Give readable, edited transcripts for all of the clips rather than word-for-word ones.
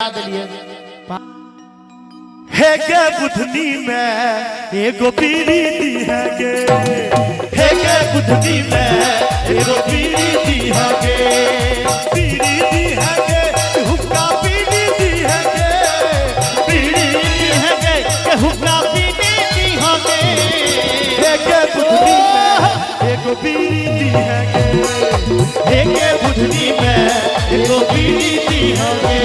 है गे बुधनी में एगो पीरी दी है गे, है गे बुधनी में एगो पीरी दी है गे, पीरी दी है गे हुक्का पीरी दी है गे, पीरी दी है गे हुक्का पीरी दी है गे, है गे बुधनी में एगो पीरी दी है गे, है गे बुधनी में एगो पीरी दी है गे।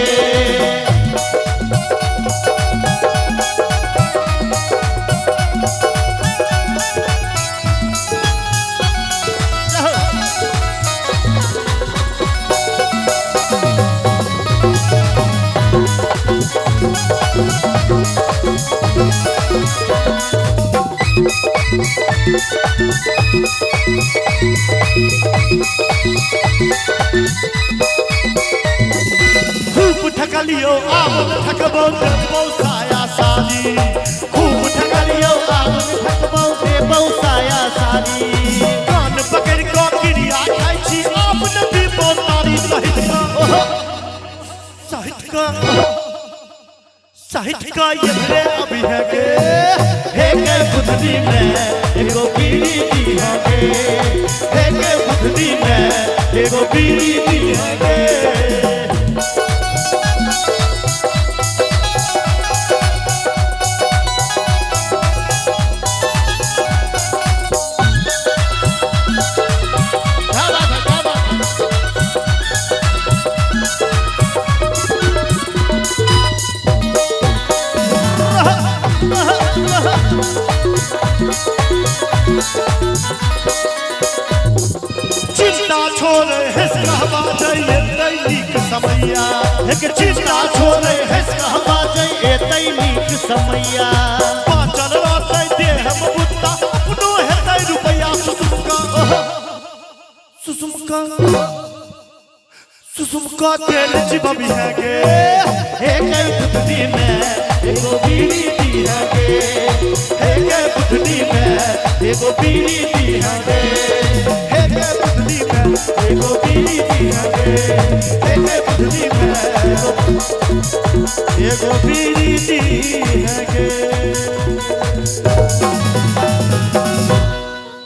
खूब ठकलियो आवन ठकबो देबो साया साली, खूब ठकलियो आवन ठकबो देबो साया साली, कान पकड़ को किरिया खाई छी आपन भी बोतारी सहित का ये अभी है के, है के बुधनी में एगो पीरी दी है के, है के बुधनी में एगो पीरी दी है के। चिंता छोड़े है कहवा जाइए दैनिक समैया, एक चिंता छोड़े है कहवा जाइए दैनिक समैया, पाचन रात दे हम बुत्ता अपनो है तै रुपया सुसुमका सुसुमका तेल जीवबी है गे, एक बुधनी में एगो बीड़ी दी है गे, एक बुधनी में एगो बीड़ी दी है गे, एक बुधनी में एगो बीड़ी दी है गे, एक बुधनी में एगो बीड़ी दी है गे।